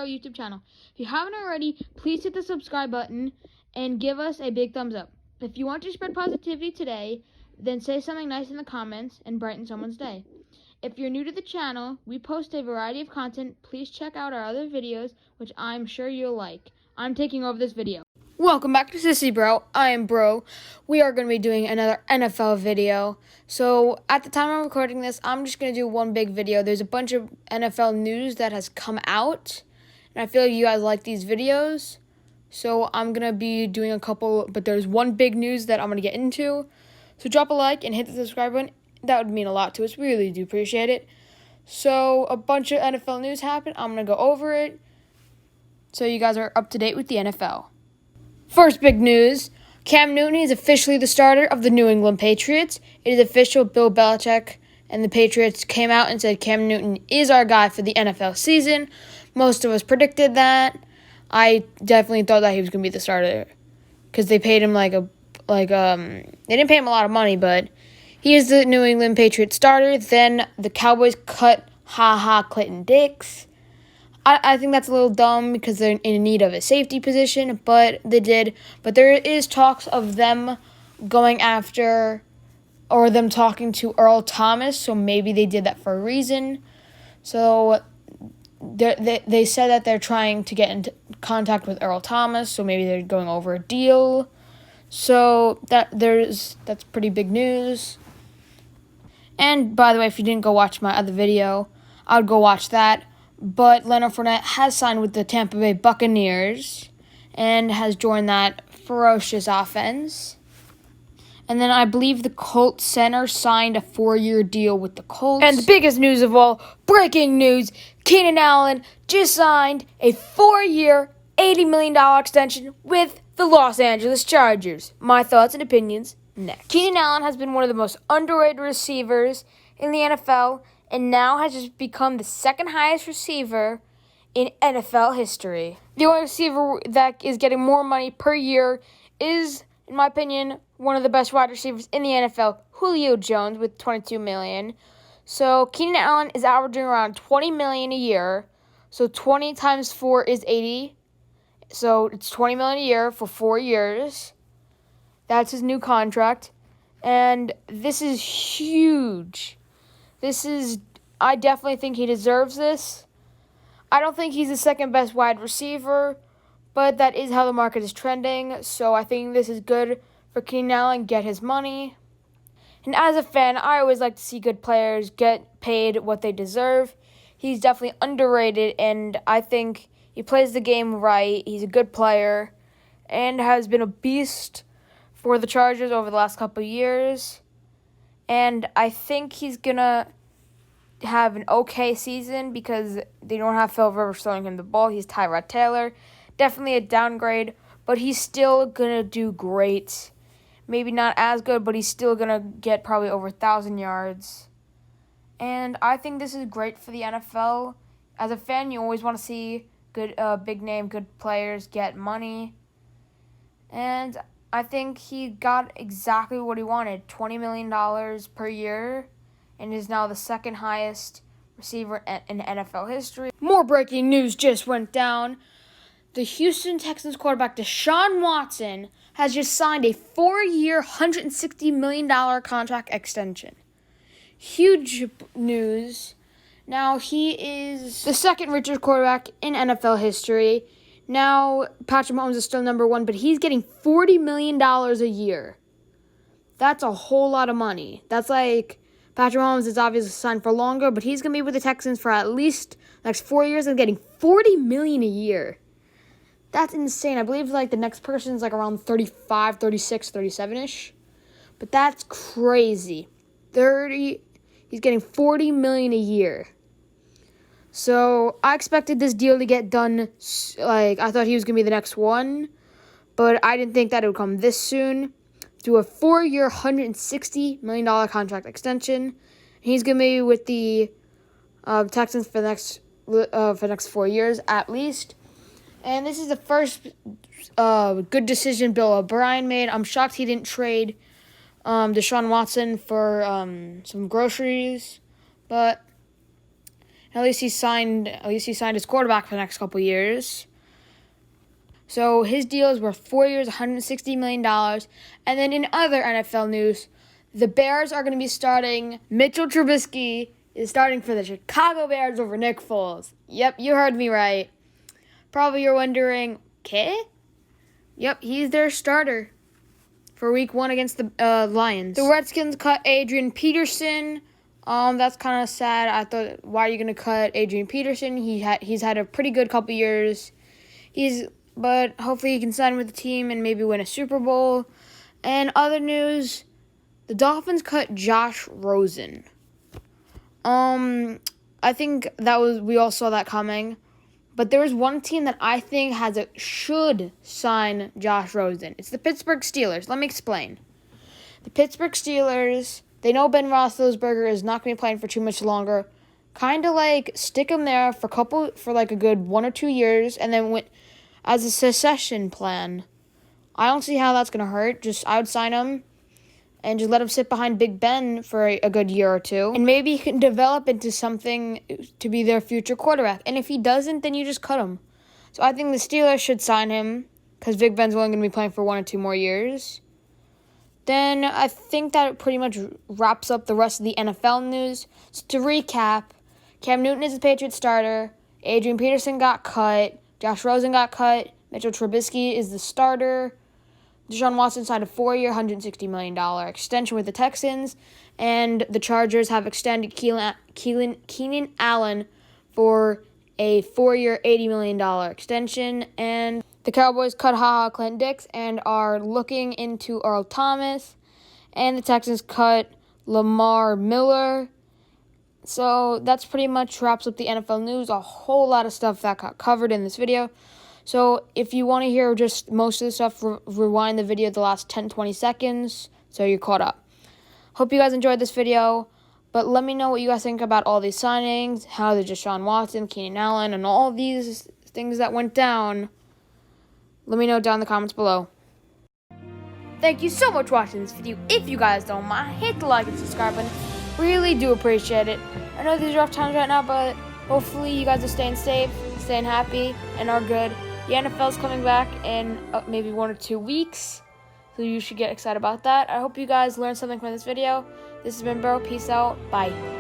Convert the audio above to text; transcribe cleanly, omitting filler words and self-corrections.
our YouTube channel. If you haven't already, please hit the subscribe button and give us a big thumbs up. If you want to spread positivity today, then say something nice in the comments and brighten someone's day. If you're new to the channel, we post a variety of content. Please check out our other videos, which I'm sure you'll like. I'm taking over this video. Welcome back to Sissy Bro. I am Bro. We are going to be doing another NFL video. So at the time I'm recording this, I'm just going to do one big video. There's a bunch of NFL news that has come out, and I feel like you guys like these videos. So I'm going to be doing a couple, but there's one big news that I'm going to get into. So drop a like and hit the subscribe button. That would mean a lot to us. We really do appreciate it. So a bunch of NFL news happened. I'm going to go over it so you guys are up to date with the NFL. First big news, Cam Newton is officially the starter of the New England Patriots. It is official. Bill Belichick and the Patriots came out and said Cam Newton is our guy for the NFL season. Most of us predicted that. I definitely thought that he was going to be the starter because they paid him they didn't pay him a lot of money, but he is the New England Patriots starter. Then the Cowboys cut Clinton Dix. I think that's a little dumb because they're in need of a safety position, but they did. But there is talks of them going after or them talking to Earl Thomas, so maybe they did that for a reason. So they said that they're trying to get into contact with Earl Thomas, so maybe they're going over a deal. So that's pretty big news. And by the way, if you didn't go watch my other video, I would go watch that. But Leonard Fournette has signed with the Tampa Bay Buccaneers and has joined that ferocious offense. And then I believe the Colts center signed a 4-year deal with the Colts. And the biggest news of all, breaking news, Keenan Allen just signed a 4-year, $80 million extension with the Los Angeles Chargers. My thoughts and opinions next. Keenan Allen has been one of the most underrated receivers in the NFL, and now has just become the second highest receiver in NFL history. The only receiver that is getting more money per year is, in my opinion, one of the best wide receivers in the NFL, Julio Jones, with $22 million. So Keenan Allen is averaging around $20 million a year. So 20 times 4 is 80. So it's $20 million a year for 4 years. That's his new contract. And this is huge. I definitely think he deserves this. I don't think he's the second best wide receiver, but that is how the market is trending. So I think this is good for Keenan Allen, get his money. And as a fan, I always like to see good players get paid what they deserve. He's definitely underrated, and I think he plays the game right. He's a good player and has been a beast for the Chargers over the last couple of years. And I think he's going to have an okay season because they don't have Phil Rivers throwing him the ball. He's Tyrod Taylor. Definitely a downgrade, but he's still going to do great. Maybe not as good, but he's still going to get probably over 1,000 yards. And I think this is great for the NFL. As a fan, you always want to see good, big name, good players get money. And I think he got exactly what he wanted, $20 million per year, and is now the second highest receiver in NFL history. More breaking news just went down. The Houston Texans quarterback Deshaun Watson has just signed a 4-year, $160 million contract extension. Huge news. Now he is the second richest quarterback in NFL history. Now, Patrick Mahomes is still number one, but he's getting $40 million a year. That's a whole lot of money. That's like, Patrick Mahomes is obviously signed for longer, but he's going to be with the Texans for at least the next 4 years and getting $40 million a year. That's insane. I believe the next person's around 35, 36, 37-ish. But that's crazy. He's getting $40 million a year. So I expected this deal to get done, I thought he was going to be the next one, but I didn't think that it would come this soon. Do a 4-year, $160 million contract extension. He's going to be with the Texans for the next 4 years at least. And this is the first good decision Bill O'Brien made. I'm shocked he didn't trade Deshaun Watson for some groceries, but At least he signed his quarterback for the next couple years. So his deal is worth 4 years, $160 million. And then in other NFL news, the Bears are going to be starting. Mitchell Trubisky is starting for the Chicago Bears over Nick Foles. Yep, you heard me right. Probably you're wondering, okay? Yep, he's their starter for week 1 against the Lions. The Redskins cut Adrian Peterson. That's kind of sad. I thought, why are you going to cut Adrian Peterson? He's had a pretty good couple years. But hopefully he can sign with the team and maybe win a Super Bowl. And other news, the Dolphins cut Josh Rosen. I think we all saw that coming. But there is one team that I think should sign Josh Rosen. It's the Pittsburgh Steelers. Let me explain. The Pittsburgh Steelers, they know Ben Roethlisberger is not going to be playing for too much longer. Kind of like stick him there for like a good 1 or 2 years, and then as a succession plan. I don't see how that's going to hurt. I would sign him and just let him sit behind Big Ben for a good year or two. And maybe he can develop into something to be their future quarterback. And if he doesn't, then you just cut him. So I think the Steelers should sign him because Big Ben's only going to be playing for 1 or 2 more years. Then I think that pretty much wraps up the rest of the NFL news. So to recap, Cam Newton is the Patriots starter. Adrian Peterson got cut. Josh Rosen got cut. Mitchell Trubisky is the starter. Deshaun Watson signed a 4-year, $160 million extension with the Texans. And the Chargers have extended Keenan Allen for a 4-year, $80 million extension. And the Cowboys cut Clint Dix and are looking into Earl Thomas. And the Texans cut Lamar Miller. So that's pretty much wraps up the NFL news. A whole lot of stuff that got covered in this video. So if you want to hear just most of the stuff, rewind the video the last 10-20 seconds so you're caught up. Hope you guys enjoyed this video. But let me know what you guys think about all these signings, how the Deshaun Watson, Keenan Allen, and all these things that went down. Let me know down in the comments below. Thank you so much for watching this video. If you guys don't mind, hit the like and subscribe button. Really do appreciate it. I know these are rough times right now, but hopefully you guys are staying safe, staying happy, and are good. The NFL's coming back in maybe 1 or 2 weeks, so you should get excited about that. I hope you guys learned something from this video. This has been Bro. Peace out. Bye.